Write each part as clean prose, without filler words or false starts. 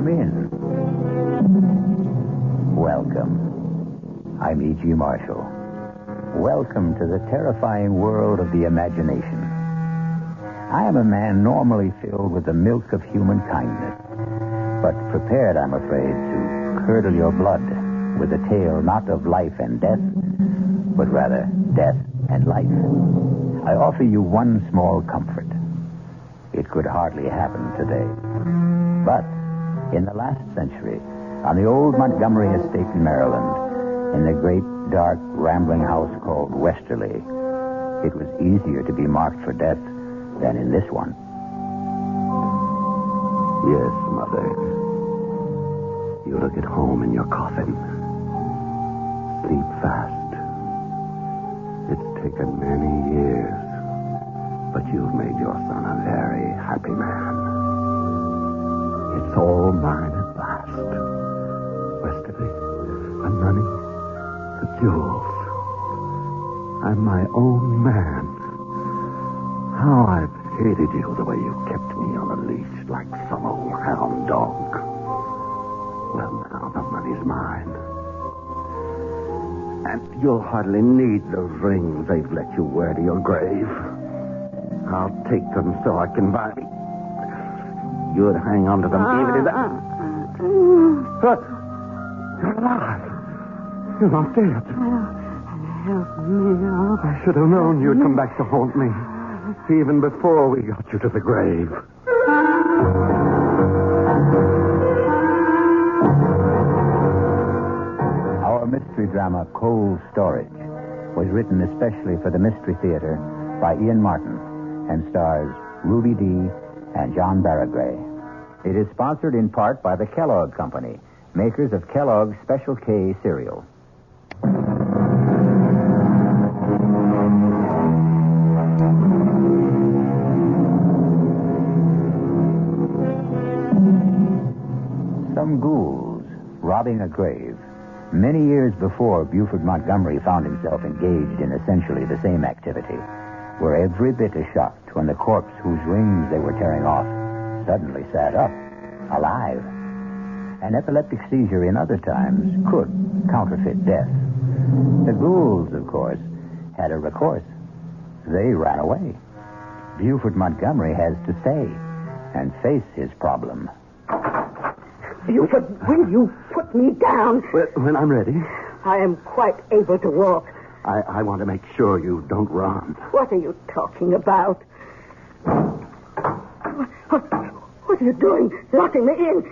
Come in. Welcome. I'm E.G. Marshall. Welcome to the terrifying world of the imagination. I am a man normally filled with the milk of human kindness, but prepared, I'm afraid, to curdle your blood with a tale not of life and death, but rather death and life. I offer you one small comfort. It could hardly happen today. But in the last century, on the old Montgomery estate in Maryland, in the great, dark, rambling house called Westerly, it was easier to be marked for death than in this one. Yes, Mother. You look at home in your coffin. Sleep fast. It's taken many years, but you've made your son a very happy man. It's all mine at last. Westerly, the money, the jewels. I'm my own man. How I've hated you the way you kept me on a leash like some old hound dog. Well, now the money's mine. And you'll hardly need those rings they've let you wear to your grave. I'll take them so I can buy me. You'd hang on to them even if that... But you're alive. You're not dead. Help me out. I should have known you'd come back to haunt me. Even before we got you to the grave. Our mystery drama, Cold Storage, was written especially for the Mystery Theater by Ian Martin and stars Ruby Dee and John Barragray. It is sponsored in part by the Kellogg Company, makers of Kellogg's Special K cereal. Some ghouls robbing a grave. Many years before Buford Montgomery found himself engaged in essentially the same activity, were every bit as shocked when the corpse whose wings they were tearing off suddenly sat up, alive. An epileptic seizure in other times could counterfeit death. The ghouls, of course, had a recourse. They ran away. Buford Montgomery has to stay and face his problem. Buford, will you put me down? When I'm ready. I am quite able to walk. I want to make sure you don't run. What are you talking about? What are you doing? Locking me in?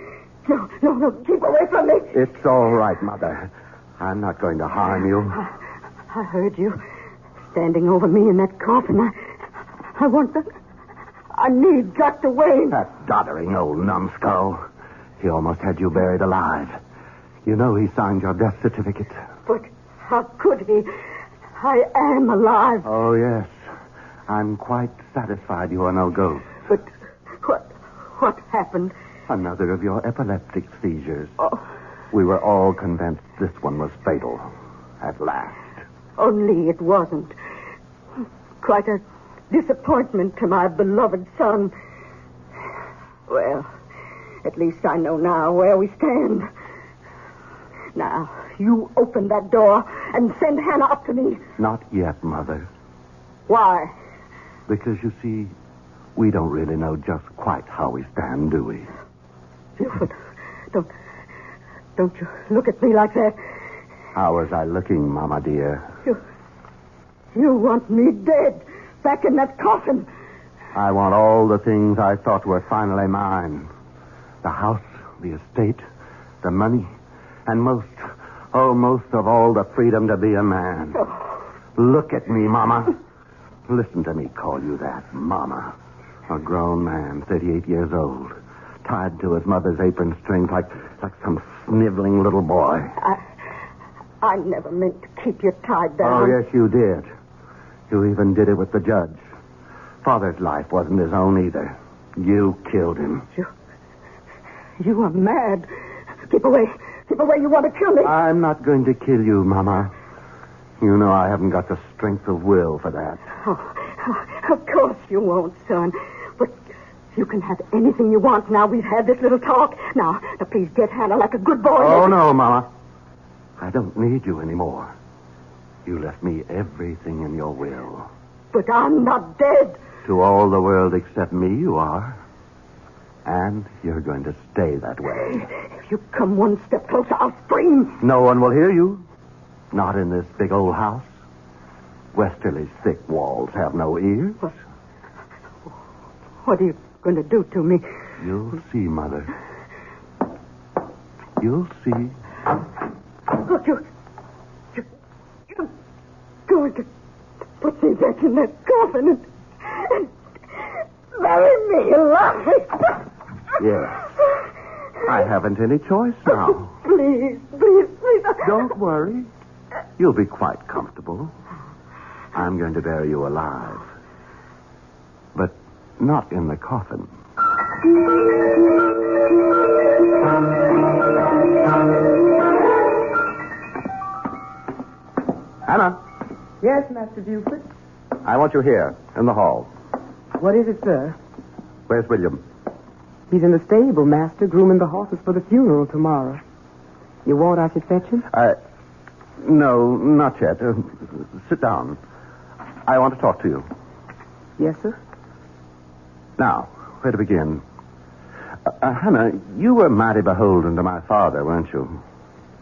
No, keep away from me. It's all right, Mother. I'm not going to harm you. I heard you standing over me in that coffin. I want that. I need Dr. Wayne. That doddering old numbskull. He almost had you buried alive. You know he signed your death certificate. But how could he? I am alive. Oh, yes. I'm quite satisfied you are no ghost. But what happened? Another of your epileptic seizures. Oh. We were all convinced this one was fatal. At last. Only it wasn't. Quite a disappointment to my beloved son. Well, at least I know now where we stand. Now, you open that door and send Hannah up to me. Not yet, Mother. Why? Because, you see, we don't really know just quite how we stand, do we? Buford, don't you look at me like that. How was I looking, Mama dear? You want me dead, back in that coffin. I want all the things I thought were finally mine. The house, the estate, the money, and most of all, the freedom to be a man. Oh. Look at me, Mama. Listen to me call you that, Mama. A grown man, 38 years old, tied to his mother's apron strings like some sniveling little boy. I never meant to keep you tied down. Oh, yes, you did. You even did it with the judge. Father's life wasn't his own either. You killed him. You are mad. Keep away. Keep away. You want to kill me. I'm not going to kill you, Mama. You know I haven't got the strength of will for that. Oh, of course you won't, son. But You can have anything you want now we've had this little talk. Now, please get Hannah like a good boy. Oh, no, Mama. I don't need you anymore. You left me everything in your will. But I'm not dead. To all the world except me, you are. And you're going to stay that way. If you come one step closer, I'll scream. No one will hear you. Not in this big old house. Westerly's thick walls have no ears. What are you going to do to me? You'll see, Mother. You'll see. Look, you're going to put me back in that coffin and bury me alive. Yes. I haven't any choice now. Please. Don't worry. You'll be quite comfortable. I'm going to bury you alive. But not in the coffin. Hannah. Yes, Master Buford. I want you here, in the hall. What is it, sir? Where's William? He's in the stable, Master, grooming the horses for the funeral tomorrow. You want I should fetch him? No, not yet. Sit down. I want to talk to you. Yes, sir? Now, where to begin? Hannah, you were mighty beholden to my father, weren't you?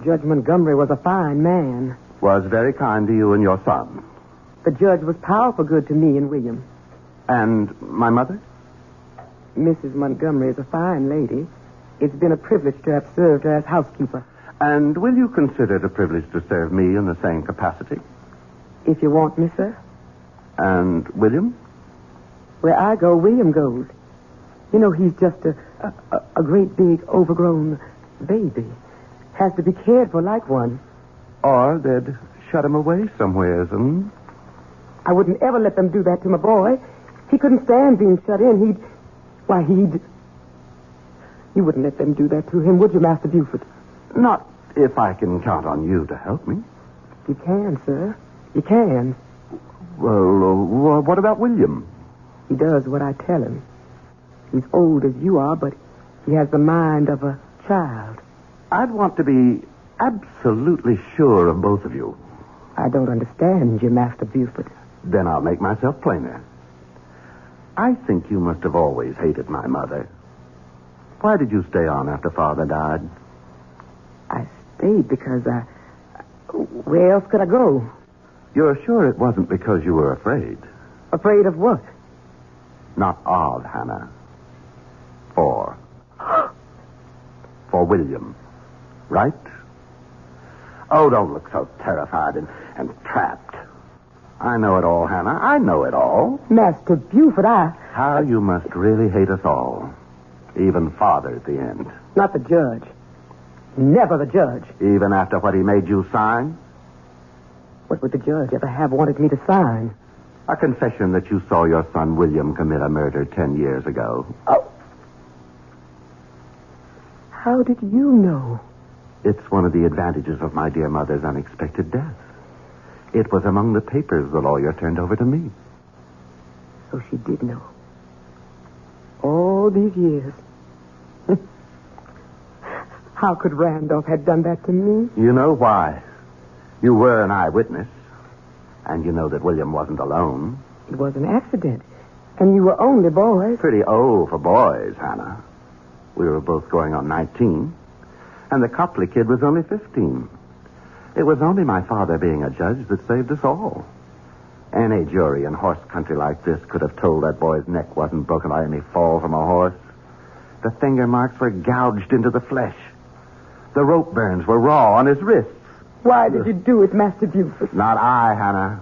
Judge Montgomery was a fine man. Was very kind to you and your son. The judge was powerful good to me and William. And my mother? Mrs. Montgomery is a fine lady. It's been a privilege to have served her as housekeeper. And will you consider it a privilege to serve me in the same capacity? If you want me, sir. And William? Where I go, William goes. You know, he's just a great big overgrown baby. Has to be cared for like one. Or they'd shut him away somewheres, I wouldn't ever let them do that to my boy. He couldn't stand being shut in. You wouldn't let them do that to him, would you, Master Buford? Not if I can count on you to help me. You can, sir. You can. Well, what about William? He does what I tell him. He's old as you are, but he has the mind of a child. I'd want to be absolutely sure of both of you. I don't understand you, Master Buford. Then I'll make myself plainer. I think you must have always hated my mother. Why did you stay on after Father died? I stayed because where else could I go? You're sure it wasn't because you were afraid? Afraid of what? Not of, Hannah. For William. Right? Oh, don't look so terrified and trapped. I know it all, Hannah. I know it all. Master Buford, How you must really hate us all. Even Father at the end. Not the judge. Never the judge. Even after what he made you sign? What would the judge ever have wanted me to sign? A confession that you saw your son William commit a murder 10 years ago. Oh. How did you know? It's one of the advantages of my dear mother's unexpected death. It was among the papers the lawyer turned over to me. So she did know. All these years. How could Randolph have done that to me? You know why. You were an eyewitness. And you know that William wasn't alone. It was an accident. And you were only boys. Pretty old for boys, Hannah. We were both going on 19. And the Copley kid was only 15. It was only my father being a judge that saved us all. Any jury in horse country like this could have told that boy's neck wasn't broken by any fall from a horse. The finger marks were gouged into the flesh. The rope burns were raw on his wrists. Why did you do it, Master Buford? Not I, Hannah.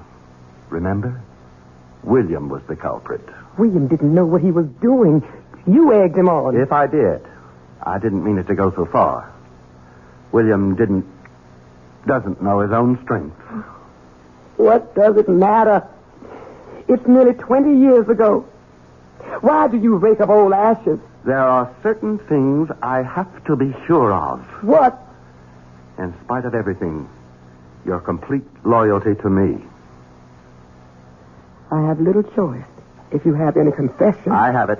Remember? William was the culprit. William didn't know what he was doing. You egged him on. If I did, I didn't mean it to go so far. William doesn't know his own strength. What does it matter? It's nearly 20 years ago. Why do you rake up old ashes? There are certain things I have to be sure of. What? In spite of everything, your complete loyalty to me. I have little choice. If you have any confession. I have it.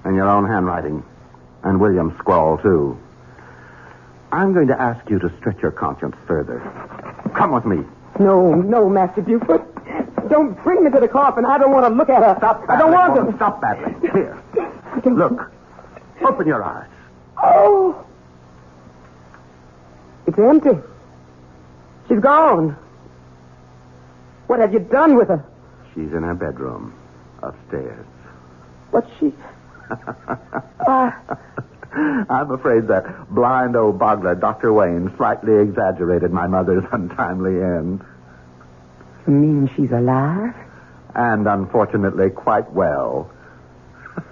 In your own handwriting. And William's scrawl, too. I'm going to ask you to stretch your conscience further. Come with me. No, Master Buford. Don't bring me to the coffin. I don't want to look at her. Stop battling. I don't want to. Stop battling. Here. Look. Open your eyes. Oh. It's empty. She's gone. What have you done with her? She's in her bedroom. Upstairs. What's she? I'm afraid that blind old boggler, Dr. Wayne, slightly exaggerated my mother's untimely end. You mean she's alive? And unfortunately quite well.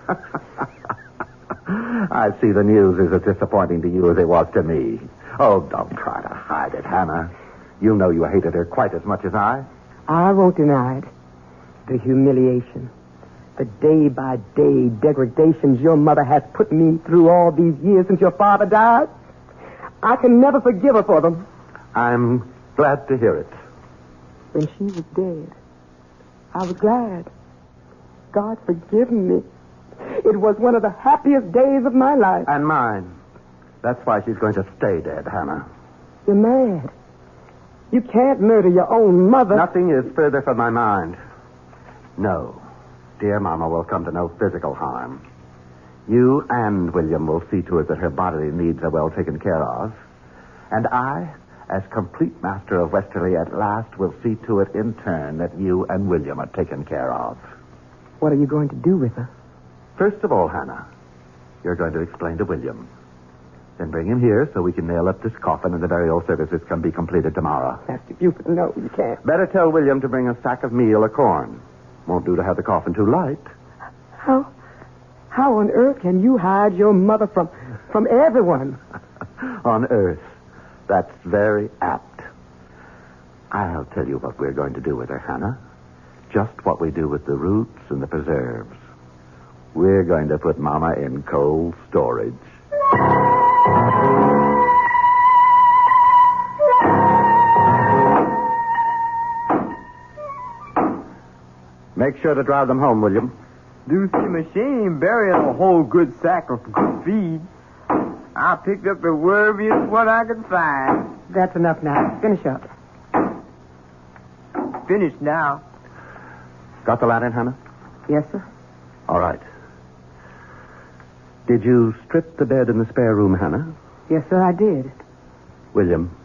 I see the news is as disappointing to you as it was to me. Oh, don't try to hide it, Hannah. You know you hated her quite as much as I. I won't deny it. The humiliation. The day-by-day degradations your mother has put me through all these years since your father died. I can never forgive her for them. I'm glad to hear it. When she was dead, I was glad. God forgive me. It was one of the happiest days of my life. And mine. That's why she's going to stay dead, Hannah. You're mad. You can't murder your own mother. Nothing is further from my mind. No. Dear Mama will come to no physical harm. You and William will see to it that her bodily needs are well taken care of. And I, as complete master of Westerly at last, will see to it in turn that you and William are taken care of. What are you going to do with her? First of all, Hannah, you're going to explain to William. Then bring him here so we can nail up this coffin and the burial services can be completed tomorrow. Master Buford, no, you can't. Better tell William to bring a sack of meal or corn. Won't do to have the coffin too light. How on earth can you hide your mother from everyone? On earth. That's very apt. I'll tell you what we're going to do with her, Hannah. Just what we do with the roots and the preserves. We're going to put Mama in cold storage. Make sure to drive them home, William. Do seem a shame burying a whole good sack of good feed. I picked up the wormiest one I could find. That's enough now. Finish up. Finished now. Got the lantern, Hannah? Yes, sir. All right. Did you strip the bed in the spare room, Hannah? Yes, sir, I did. William,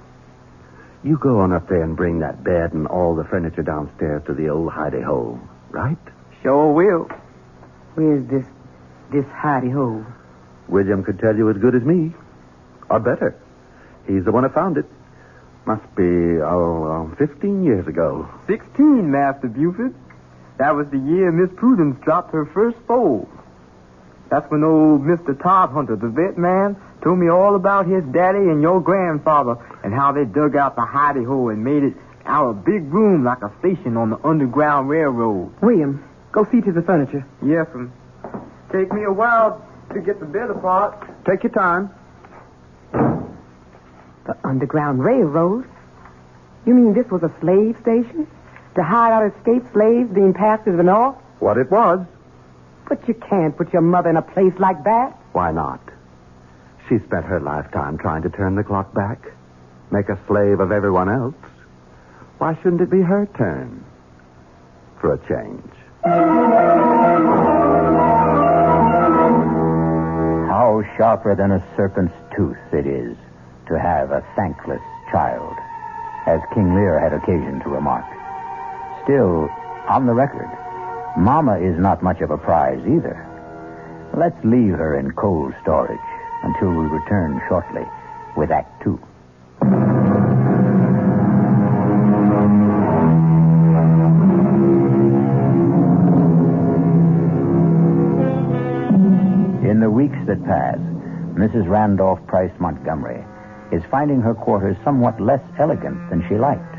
you go on up there and bring that bed and all the furniture downstairs to the old hidey-hole, right? Sure will. Where's this hidey-hole? William could tell you as good as me. Or better. He's the one who found it. Must be, 15 years ago. 16, Master Buford. That was the year Miss Prudence dropped her first foal. That's when old Mr. Todd Hunter, the vet man, told me all about his daddy and your grandfather and how they dug out the hidey-hole and made it out a big room like a station on the Underground Railroad. William, go see to the furniture. Yes, sir. Take me a while to get the bed apart. Take your time. The Underground Railroad? You mean this was a slave station? To hide out escaped slaves being passed to the north? What it was. But you can't put your mother in a place like that. Why not? She spent her lifetime trying to turn the clock back, make a slave of everyone else. Why shouldn't it be her turn? For a change. How sharper than a serpent's tooth it is to have a thankless child, as King Lear had occasion to remark. Still, on the record, Mama is not much of a prize either. Let's leave her in cold storage until we return shortly with Act 2. In the weeks that pass, Mrs. Randolph Price Montgomery is finding her quarters somewhat less elegant than she liked.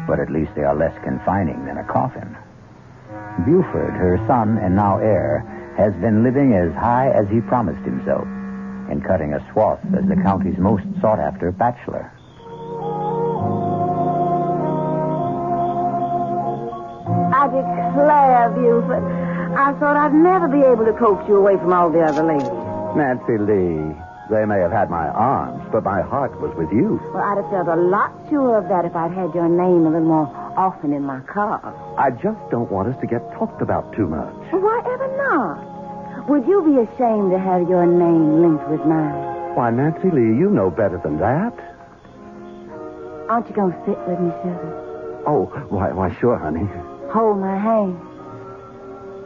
But at least they are less confining than a coffin. Buford, her son and now heir, has been living as high as he promised himself and cutting a swath as the county's most sought-after bachelor. I declare, Buford, I thought I'd never be able to coax you away from all the other ladies. Nancy Lee, they may have had my arms, but my heart was with you. Well, I'd have felt a lot sure of that if I'd had your name a little more often in my car. I just don't want us to get talked about too much. Well, why ever not? Would you be ashamed to have your name linked with mine? Why, Nancy Lee, you know better than that. Aren't you going to sit with me, sugar? Oh, why, sure, honey. Hold my hand.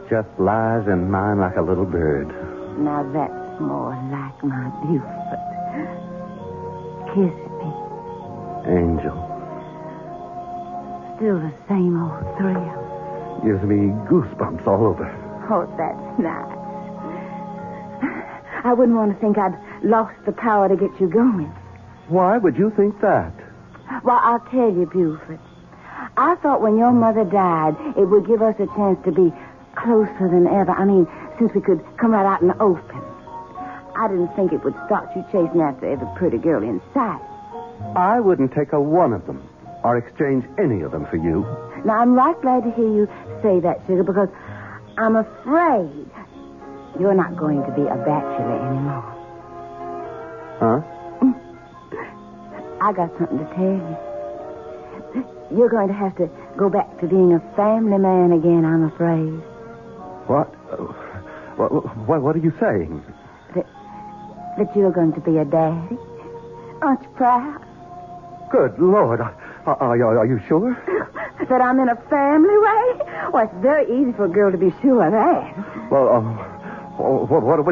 Just lies in mine like a little bird. Now that's more like my Buford. Kiss me. Angel. Still the same old thrill. Gives me goosebumps all over. Oh, that's nice. I wouldn't want to think I'd lost the power to get you going. Why would you think that? Well, I'll tell you, Buford. I thought when your mother died, it would give us a chance to be closer than ever. I mean, since we could come right out in the open. I didn't think it would start you chasing after every pretty girl in sight. I wouldn't take a one of them or exchange any of them for you. Now, I'm right glad to hear you say that, sugar, because I'm afraid you're not going to be a bachelor anymore. Huh? I got something to tell you. You're going to have to go back to being a family man again, I'm afraid. What? What are you saying? That you're going to be a daddy. Aren't you proud? Good Lord. Are you sure? That I'm in a family way? Well, it's very easy for a girl to be sure of that. Well, what are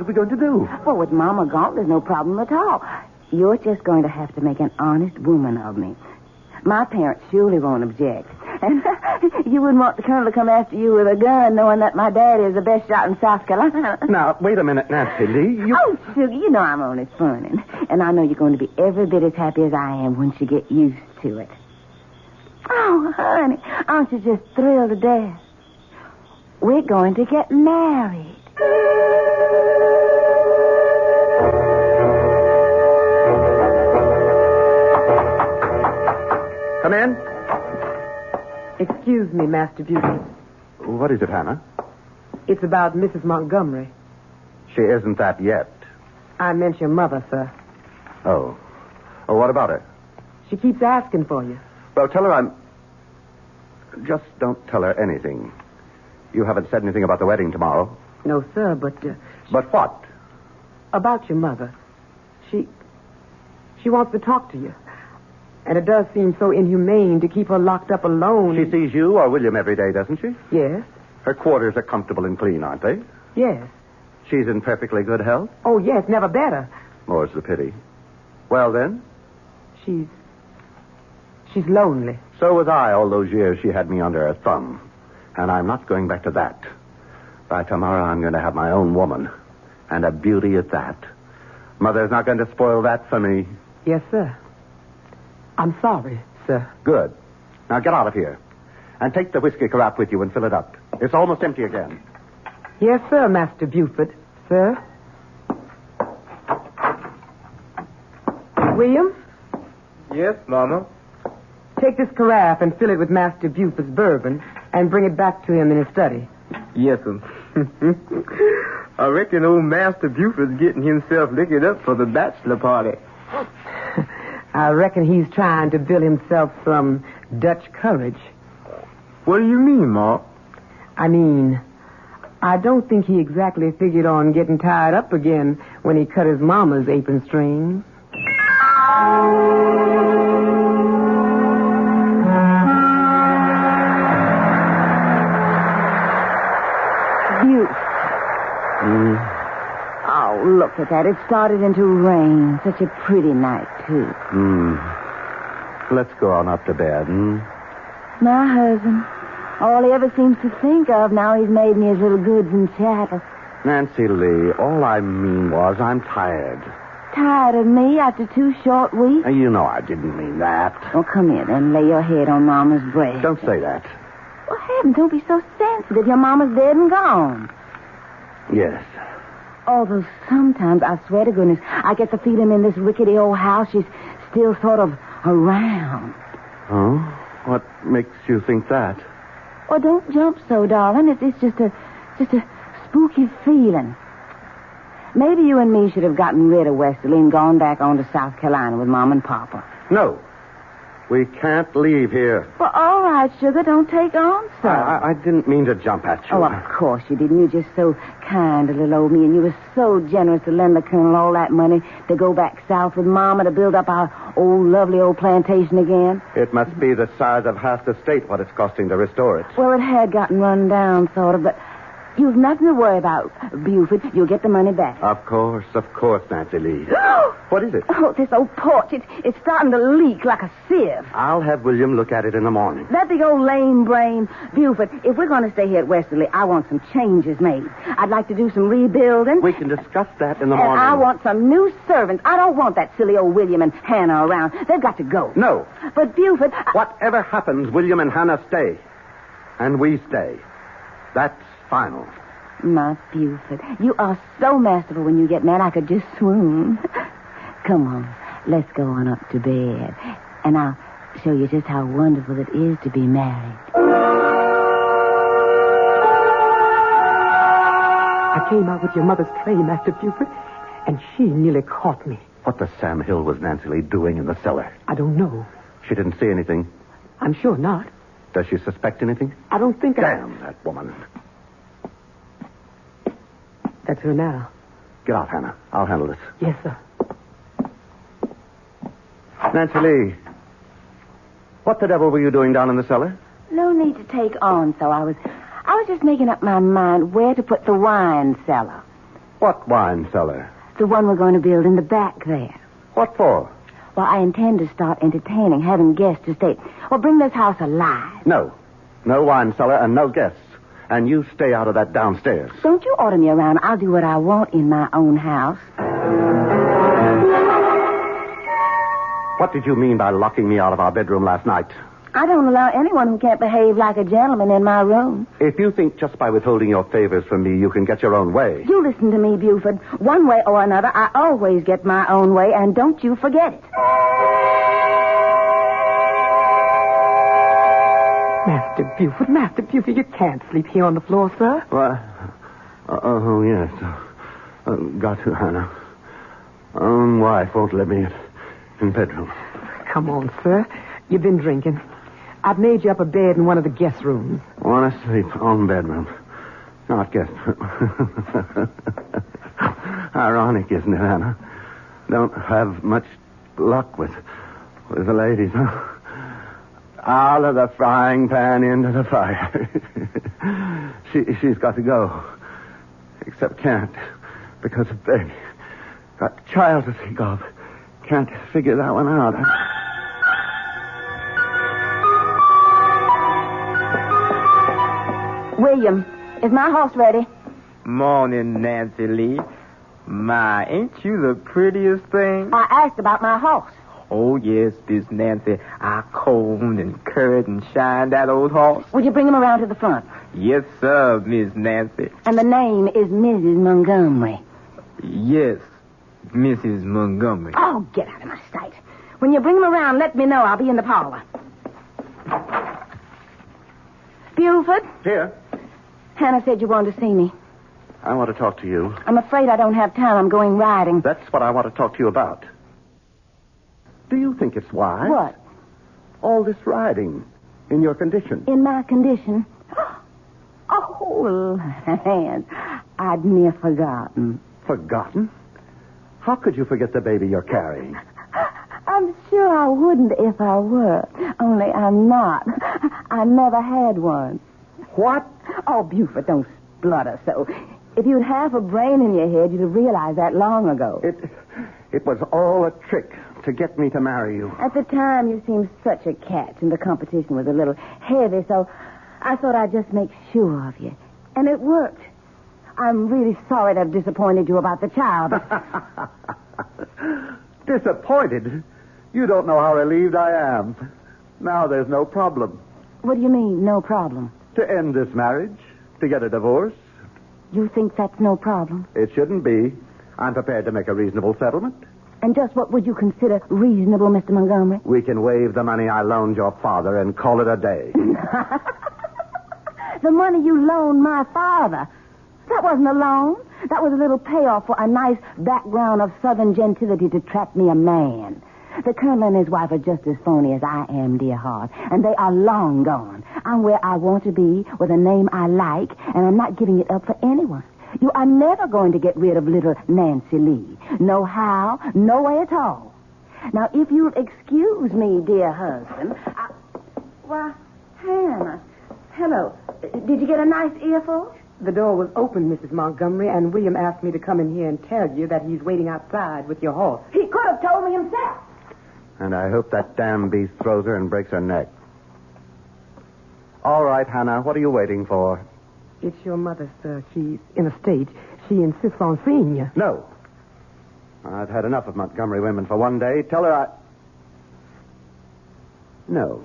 we going to do? Well, with Mama gone, there's no problem at all. You're just going to have to make an honest woman of me. My parents surely won't object. And you wouldn't want the colonel to come after you with a gun knowing that my daddy is the best shot in South Carolina. Now, wait a minute, Nancy Lee. Oh, sugar, you know I'm only funning. And I know you're going to be every bit as happy as I am once you get used to it. Oh, honey, aren't you just thrilled to death? We're going to get married. Come in. Excuse me, Master Buford. What is it, Hannah? It's about Mrs. Montgomery. She isn't that yet. I meant your mother, sir. Oh, what about her? She keeps asking for you. Well, tell her Just don't tell her anything. You haven't said anything about the wedding tomorrow. No, sir, but... But what? About your mother. She wants to talk to you. And it does seem so inhumane to keep her locked up alone. She sees you or William every day, doesn't she? Yes. Her quarters are comfortable and clean, aren't they? Yes. She's in perfectly good health? Oh, yes, never better. More's the pity. Well, then? She's lonely. So was I all those years she had me under her thumb. And I'm not going back to that. By tomorrow, I'm going to have my own woman. And a beauty at that. Mother's not going to spoil that for me. Yes, sir. I'm sorry, sir. Good. Now get out of here. And take the whiskey carafe with you and fill it up. It's almost empty again. Yes, sir, Master Buford. Sir? William? Yes, Mama? Take this carafe and fill it with Master Buford's bourbon and bring it back to him in his study. Yes, sir. I reckon old Master Buford's getting himself liquored up for the bachelor party. I reckon he's trying to build himself some Dutch courage. What do you mean, Ma? I mean, I don't think he exactly figured on getting tied up again when he cut his mama's apron strings. Oh, look at that. It started into rain. Such a pretty night, too. Let's go on up to bed, My husband. All he ever seems to think of now he's made me his little goods and chattels. Nancy Lee, all I mean was I'm tired. Tired of me after 2 short weeks? You know I didn't mean that. Well, come here then. Lay your head on Mama's breast. Don't say that. Well, heavens, don't be so sensitive. Your Mama's dead and gone. Yes. Although sometimes, I swear to goodness, I get the feeling in this rickety old house she's still sort of around. Oh? What makes you think that? Well, don't jump so, darling. It's just a Just a spooky feeling. Maybe you and me should have gotten rid of Westerly and gone back on to South Carolina with Mom and Papa. No. We can't leave here. Well, all right, sugar. Don't take on, sir. I didn't mean to jump at you. Oh, of course you didn't. You're just so kind to little old me, and you were so generous to lend the Colonel all that money to go back south with Mama to build up our old, lovely old plantation again. It must be the size of half the state what it's costing to restore it. Well, it had gotten run down, sort of, but you've nothing to worry about, Buford. You'll get the money back. Of course, Nancy Lee. What is it? Oh, this old porch. It's starting to leak like a sieve. I'll have William look at it in the morning. That big old lame brain. Buford, if we're going to stay here at Westerly, I want some changes made. I'd like to do some rebuilding. We can discuss that in the And morning. I want some new servants. I don't want that silly old William and Hannah around. They've got to go. No. But, Buford... Whatever happens, William and Hannah stay. And we stay. That's final. My Buford, you are so masterful when you get mad I could just swoon. Come on, let's go on up to bed. And I'll show you just how wonderful it is to be married. I came out with your mother's tray, Master Buford, and she nearly caught me. What the Sam Hill was Nancy Lee doing in the cellar? I don't know. She didn't see anything. I'm sure not. Does she suspect anything? I don't think Damn that woman. That's her now. Get out, Hannah. I'll handle this. Yes, sir. Nancy Lee, what the devil were you doing down in the cellar? No need to take on, so I was just making up my mind where to put the wine cellar. What wine cellar? The one we're going to build in the back there. What for? Well, I intend to start entertaining, having guests to stay. Well, bring this house alive. No. No wine cellar and no guests. And you stay out of that downstairs. Don't you order me around. I'll do what I want in my own house. What did you mean by locking me out of our bedroom last night? I don't allow anyone who can't behave like a gentleman in my room. If you think just by withholding your favors from me you can get your own way... You listen to me, Buford. One way or another, I always get my own way, and don't you forget it. Master Buford, you can't sleep here on the floor, sir. What? Oh, yes. Got to, Hannah. Own wife won't let me in bedroom. Come on, sir. You've been drinking. I've made you up a bed in one of the guest rooms. Want to sleep on bedroom. Not guest room. Ironic, isn't it, Hannah? Don't have much luck with the ladies, huh? Out of the frying pan into the fire. She's got to go. Except can't. Because of baby. Got a child to think of. Can't figure that one out. William, is my horse ready? Morning, Nancy Lee. My, ain't you the prettiest thing? I asked about my horse. Oh, yes, Miss Nancy. I combed and curried and shined that old horse. Would you bring him around to the front? Yes, sir, Miss Nancy. And the name is Mrs. Montgomery. Yes, Mrs. Montgomery. Oh, get out of my sight. When you bring him around, let me know. I'll be in the parlor. Buford? Here. Hannah said you wanted to see me. I want to talk to you. I'm afraid I don't have time. I'm going riding. That's what I want to talk to you about. Do you think it's wise? What? All this riding. In your condition. In my condition? Oh, land. I'd near forgotten. Forgotten? How could you forget the baby you're carrying? I'm sure I wouldn't if I were. Only I'm not. I never had one. What? Oh, Buford, don't splutter so. If you'd half a brain in your head, you'd have realized that long ago. It was all a trick to get me to marry you. At the time, you seemed such a catch, and the competition was a little heavy, so I thought I'd just make sure of you. And it worked. I'm really sorry to have disappointed you about the child. Disappointed? You don't know how relieved I am. Now there's no problem. What do you mean, no problem? To end this marriage, to get a divorce. You think that's no problem? It shouldn't be. I'm prepared to make a reasonable settlement. And just what would you consider reasonable, Mr. Montgomery? We can waive the money I loaned your father and call it a day. The money you loaned my father? That wasn't a loan. That was a little payoff for a nice background of Southern gentility to trap me a man. The Colonel and his wife are just as phony as I am, dear heart, and they are long gone. I'm where I want to be with a name I like, and I'm not giving it up for anyone. You are never going to get rid of little Nancy Lee. No how, no way at all. Now, if you'll excuse me, dear husband, Why, Hannah. Hello. Did you get a nice earful? The door was open, Mrs. Montgomery, and William asked me to come in here and tell you that he's waiting outside with your horse. He could have told me himself. And I hope that damn beast throws her and breaks her neck. All right, Hannah, what are you waiting for? It's your mother, sir. She's in a state. She insists on seeing you. No. I've had enough of Montgomery women for one day. Tell her I... No.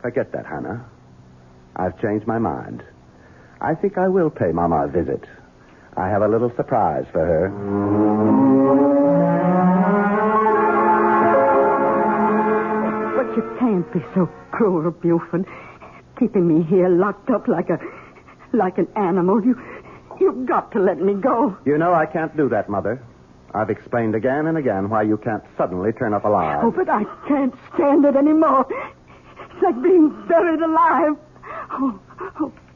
Forget that, Hannah. I've changed my mind. I think I will pay Mama a visit. I have a little surprise for her. But you can't be so cruel, Buford. Keeping me here locked up like an animal. You've got to let me go. You know I can't do that, Mother. I've explained again and again why you can't suddenly turn up alive. Oh, but I can't stand it anymore. It's like being buried alive. Oh,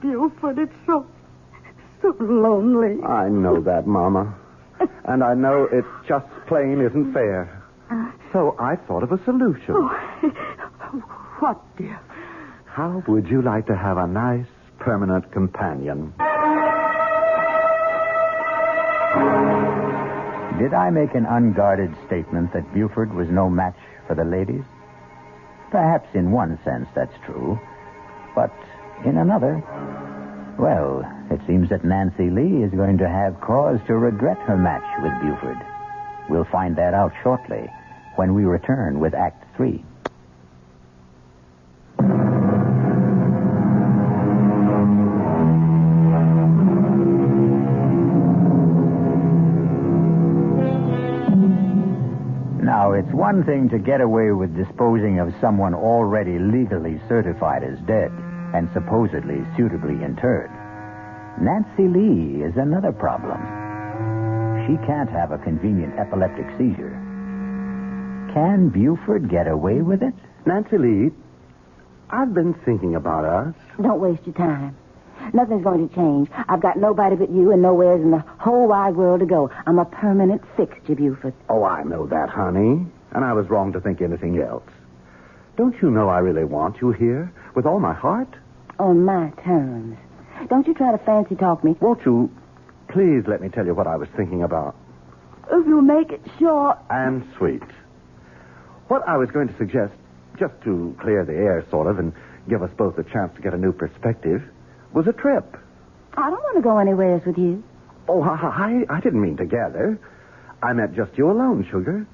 Buford, it's so lonely. I know that, Mama. And I know it just plain isn't fair. So I thought of a solution. What, dear? How would you like to have a nice, permanent companion? Did I make an unguarded statement that Buford was no match for the ladies? Perhaps in one sense that's true. But in another, well, it seems that Nancy Lee is going to have cause to regret her match with Buford. We'll find that out shortly when we return with Act 3. Now, it's one thing to get away with disposing of someone already legally certified as dead and supposedly suitably interred. Nancy Lee is another problem. She can't have a convenient epileptic seizure. Can Buford get away with it? Nancy Lee, I've been thinking about us. Don't waste your time. Nothing's going to change. I've got nobody but you and nowheres in the whole wide world to go. I'm a permanent fixture, Buford. Oh, I know that, honey. And I was wrong to think anything else. Don't you know I really want you here with all my heart? On my terms. Don't you try to fancy talk me. Won't you please let me tell you what I was thinking about? If you make it short. And sweet. What I was going to suggest, just to clear the air, sort of, and give us both a chance to get a new perspective, was a trip. I don't want to go anywhere else with you. Oh, I didn't mean together. I meant just you alone, sugar.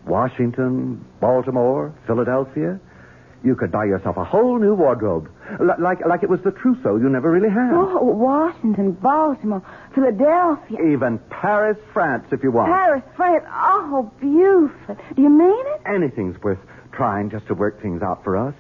Washington, Baltimore, Philadelphia. You could buy yourself a whole new wardrobe. Like it was the trousseau you never really had. Oh, Washington, Baltimore, Philadelphia. Even Paris, France, if you want. Paris, France. Oh, Buford. Do you mean it? Anything's worth trying just to work things out for us.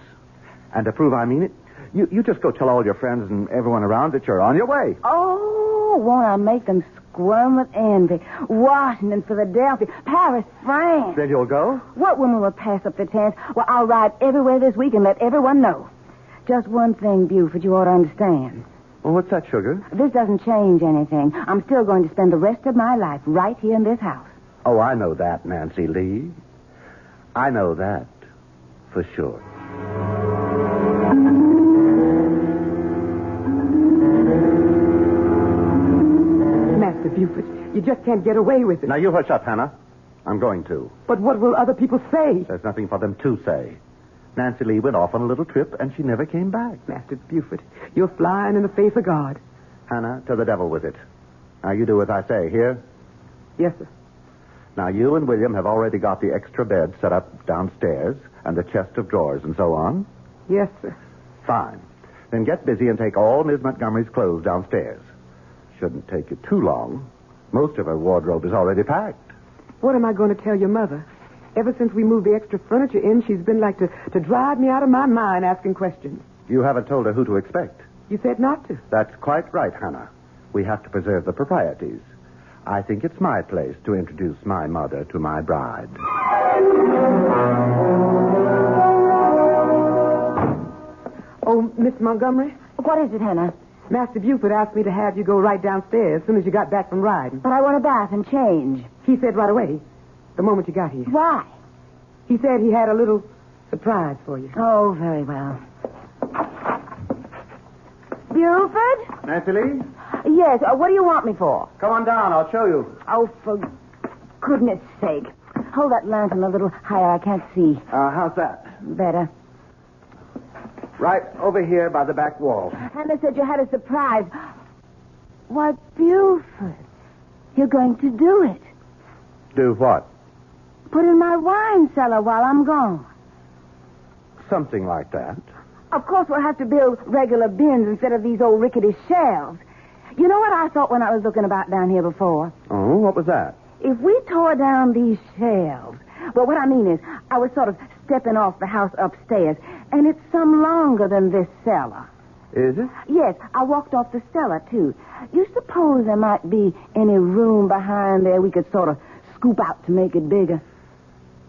And to prove I mean it, you just go tell all your friends and everyone around that you're on your way. Oh, won't I make them squirm with envy? Washington, Philadelphia, Paris, France. Then you'll go? What woman will pass up the chance? Well, I'll ride everywhere this week and let everyone know. Just one thing, Buford, you ought to understand. Well, what's that, sugar? This doesn't change anything. I'm still going to spend the rest of my life right here in this house. Oh, I know that, Nancy Lee. I know that for sure. Master Buford, you just can't get away with it. Now, you hush up, Hannah. I'm going to. But what will other people say? There's nothing for them to say. Nancy Lee went off on a little trip, and she never came back. Master Buford, you're flying in the face of God. Hannah, to the devil with it. Now, you do as I say. Here? Yes, sir. Now, you and William have already got the extra bed set up downstairs and the chest of drawers and so on. Yes, sir. Fine. Then get busy and take all Miss Montgomery's clothes downstairs. Shouldn't take you too long. Most of her wardrobe is already packed. What am I going to tell your mother? Ever since we moved the extra furniture in, she's been like to drive me out of my mind asking questions. You haven't told her who to expect. You said not to. That's quite right, Hannah. We have to preserve the proprieties. I think it's my place to introduce my mother to my bride. Oh, Miss Montgomery? What is it, Hannah? Master Buford asked me to have you go right downstairs as soon as you got back from riding. But I want a bath and change. He said right away, the moment you got here. Why? He said he had a little surprise for you. Oh, very well. Buford? Nancy Lee? Yes, what do you want me for? Come on down. I'll show you. Oh, for goodness sake. Hold that lantern a little higher. I can't see. How's that? Better. Right over here by the back wall. Hannah said you had a surprise. Why, Buford, you're going to do it. Do what? Put in my wine cellar while I'm gone. Something like that. Of course, we'll have to build regular bins instead of these old rickety shelves. You know what I thought when I was looking about down here before? Oh, what was that? If we tore down these shelves... Well, what I mean is, I was sort of stepping off the house upstairs, and it's some longer than this cellar. Is it? Yes, I walked off the cellar, too. You suppose there might be any room behind there we could sort of scoop out to make it bigger?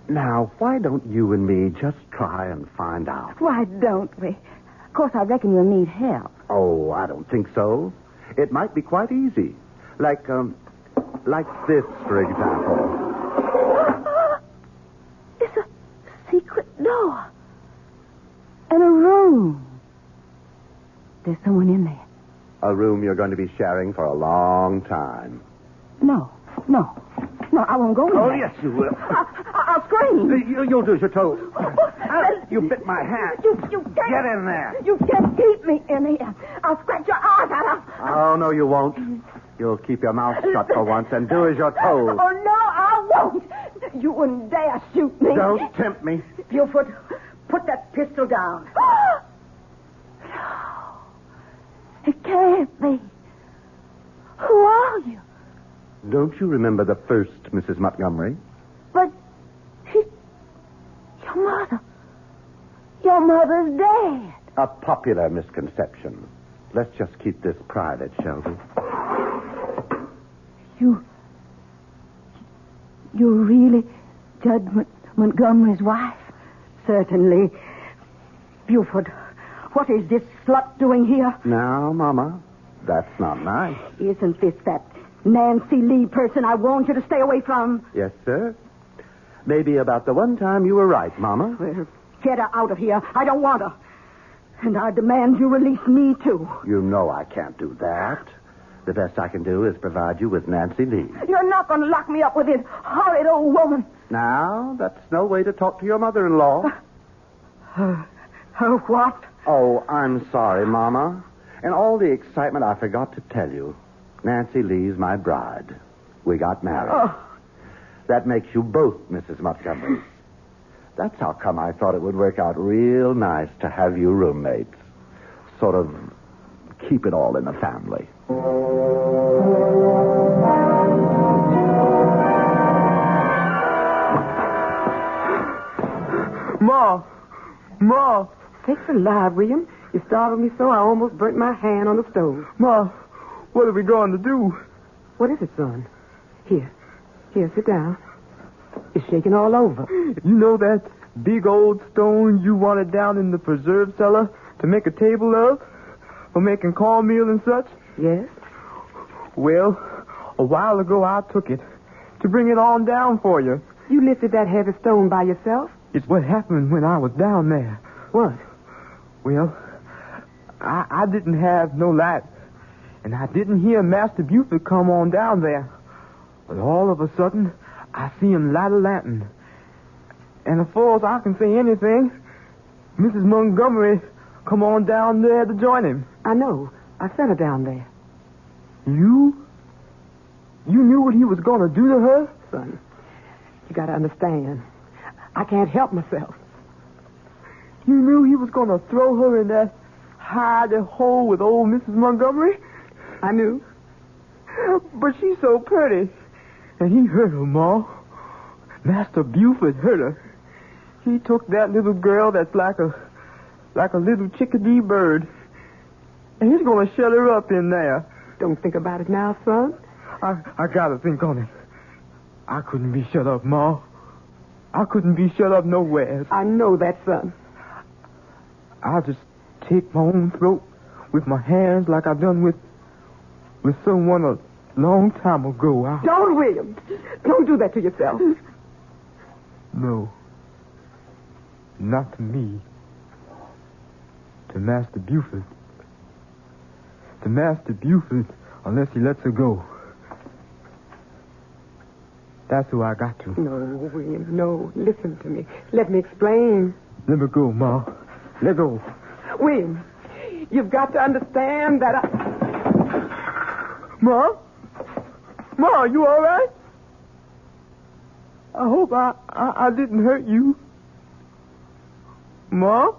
Now, why don't you and me just try and find out? Why don't we? Of course, I reckon you'll need help. Oh, I don't think so. It might be quite easy. Like this, for example. It's a secret door. And a room. There's someone in there. A room you're going to be sharing for a long time. No, I won't go in there. Oh, yes, you will. I'll scream. You'll do as you're told. You bit my hand. You can't. Get in there. You can't keep me in here. I'll scratch your eyes out. Oh, no, you won't. You'll keep your mouth shut for once and do as you're told. Oh, no, I won't. You wouldn't dare shoot me. Don't tempt me. Buford, put that pistol down. No. It can't be. Who are you? Don't you remember the first Mrs. Montgomery? But your mother. Your mother's dead. A popular misconception. Let's just keep this private, shall we? You're really Judge Montgomery's wife? Certainly. Buford, what is this slut doing here? Now, Mama, that's not nice. Isn't this that Nancy Lee person I warned you to stay away from? Yes, sir. Maybe about the one time you were right, Mama. Well, get her out of here. I don't want her. And I demand you release me, too. You know I can't do that. The best I can do is provide you with Nancy Lee. You're not going to lock me up with this horrid old woman. Now, that's no way to talk to your mother-in-law. Her what? Oh, I'm sorry, Mama. In all the excitement, I forgot to tell you. Nancy Lee's my bride. We got married. Oh. That makes you both Mrs. Montgomery. That's how come I thought it would work out real nice to have you roommates. Sort of keep it all in the family. Ma. Sakes alive, William. You startled me so I almost burnt my hand on the stove. Ma, what are we going to do? What is it, son? Here, sit down. It's shaking all over. You know that big old stone you wanted down in the preserve cellar to make a table of? For making cornmeal and such? Yes? Well, a while ago I took it to bring it on down for you. You lifted that heavy stone by yourself? It's what happened when I was down there. What? Well, I didn't have no light, and I didn't hear Master Buford come on down there. But all of a sudden, I see him light a lantern. And as far as I can say anything, Mrs. Montgomery come on down there to join him. I know. I sent her down there. You? You knew what he was going to do to her? Son, you got to understand. I can't help myself. You knew he was going to throw her in that hidey hole with old Mrs. Montgomery? I knew. But she's so pretty. And he hurt her, Ma. Master Buford hurt her. He took that little girl that's like a little chickadee bird. And he's going to shut her up in there. Don't think about it now, son. I gotta think on it. I couldn't be shut up, Ma. I couldn't be shut up nowhere. I know that, son. I'll just take my own throat with my hands like I've done with someone a long time ago. Don't, William. Don't do that to yourself. No. Not to me. To Master Buford. To Master Buford, unless he lets her go. That's who I got to. No, William, no. Listen to me. Let me explain. Let me go, Ma. Let go. William, you've got to understand that Ma? Ma, you all right? I hope I didn't hurt you. Ma?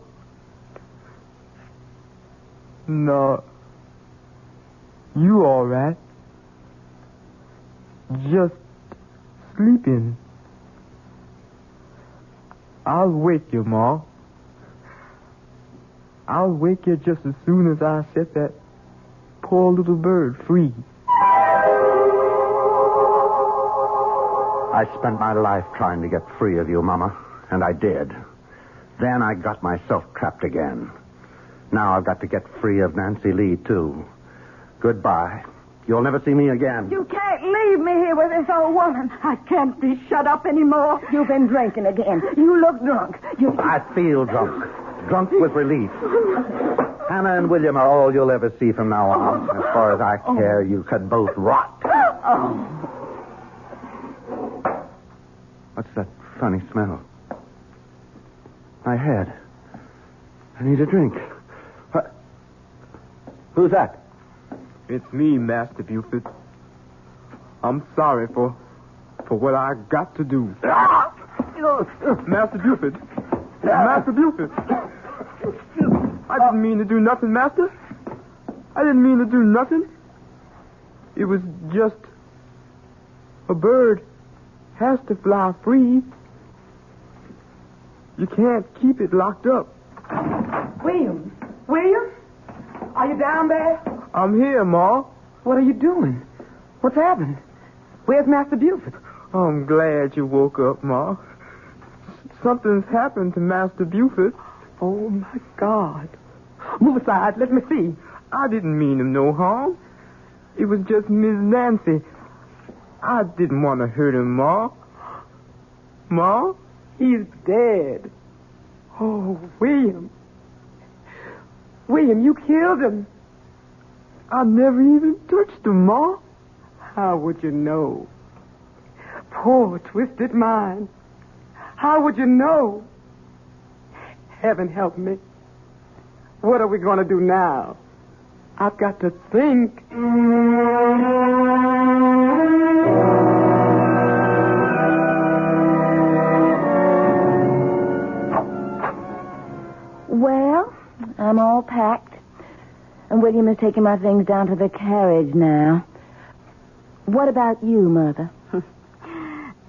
No. You all right? Just sleeping. I'll wake you, Ma. I'll wake you just as soon as I set that poor little bird free. I spent my life trying to get free of you, Mama, and I did. Then I got myself trapped again. Now I've got to get free of Nancy Lee, too. Goodbye. You'll never see me again. You can't leave me here with this old woman. I can't be shut up anymore. You've been drinking again. You look drunk. I feel drunk. Drunk with relief. Hannah and William are all you'll ever see from now on. As far as I care, you could both rot. What's that funny smell? My head. I need a drink. What? Who's that? It's me, Master Buford. I'm sorry for what I got to do. Master Buford. Master Buford. I didn't mean to do nothing, Master. I didn't mean to do nothing. It was just a bird has to fly free. You can't keep it locked up. William? William? Are you down there? I'm here, Ma. What are you doing? What's happened? Where's Master Buford? I'm glad you woke up, Ma. Something's happened to Master Buford. Oh, my God. Move aside. Let me see. I didn't mean him no harm. It was just Miss Nancy. I didn't want to hurt him, Ma. Ma? He's dead. Oh, William. William, you killed him. I never even touched him, Ma. How would you know? Poor twisted mind. How would you know? Heaven help me. What are we going to do now? I've got to think. Well, I'm all packed. And William is taking my things down to the carriage now. What about you, Mother?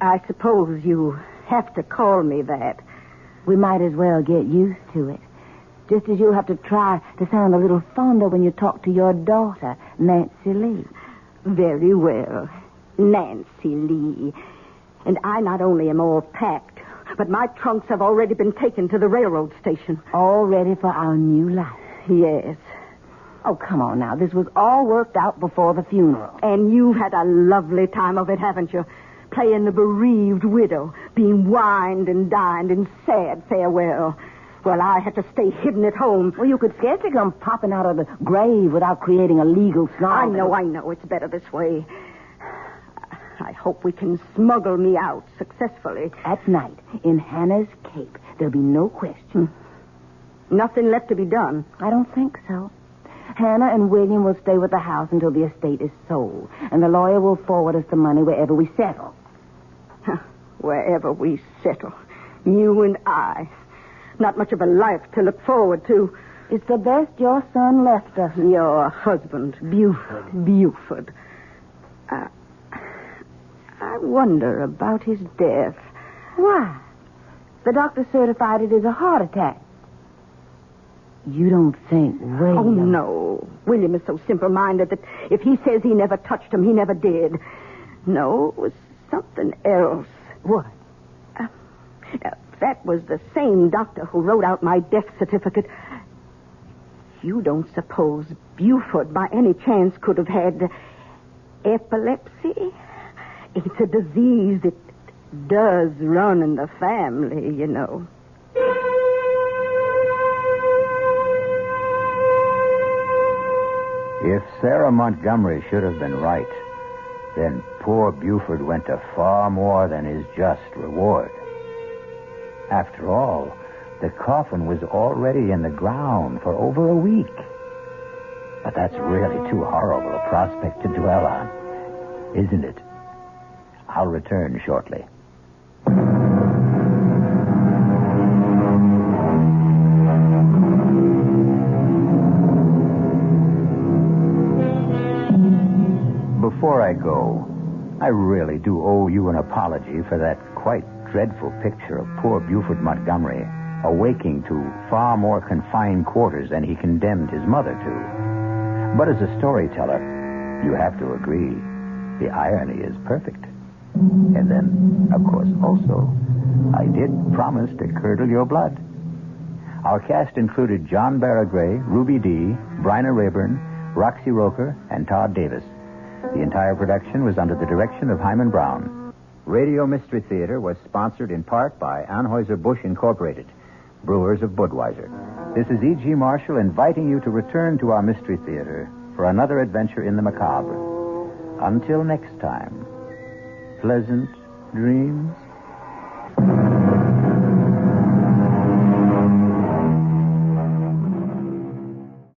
I suppose you have to call me that. We might as well get used to it. Just as you'll have to try to sound a little fonder when you talk to your daughter, Nancy Lee. Very well. Nancy Lee. And I not only am all packed, but my trunks have already been taken to the railroad station. All ready for our new life. Yes. Oh, come on now. This was all worked out before the funeral. And you've had a lovely time of it, haven't you? Playing the bereaved widow, being wined and dined in sad farewell. Well, I had to stay hidden at home. Well, you could scarcely come popping out of the grave without creating a legal snarl. I know. It's better this way. I hope we can smuggle me out successfully. At night, in Hannah's cape, there'll be no question. Nothing left to be done. I don't think so. Hannah and William will stay with the house until the estate is sold, and the lawyer will forward us the money wherever we settle. Wherever we settle. You and I. Not much of a life to look forward to. It's the best your son left us. Your husband. Buford. I wonder about his death. Why? The doctor certified it as a heart attack. You don't think William... Oh, no. William is so simple-minded that if he says he never touched him, he never did. No, it was something else. What? That was the same doctor who wrote out my death certificate. You don't suppose Buford, by any chance, could have had epilepsy? It's a disease that does run in the family, you know. If Sarah Montgomery should have been right, then poor Buford went to far more than his just reward. After all, the coffin was already in the ground for over a week. But that's really too horrible a prospect to dwell on, isn't it? I'll return shortly. Before I go, I really do owe you an apology for that quite dreadful picture of poor Buford Montgomery awaking to far more confined quarters than he condemned his mother to. But as a storyteller, you have to agree, the irony is perfect. And then, of course, also, I did promise to curdle your blood. Our cast included John Barragray, Ruby Dee, Bryna Rayburn, Roxy Roker, and Todd Davis. The entire production was under the direction of Himan Brown. Radio Mystery Theater was sponsored in part by Anheuser-Busch Incorporated, brewers of Budweiser. This is E.G. Marshall inviting you to return to our Mystery Theater for another adventure in the macabre. Until next time, pleasant dreams.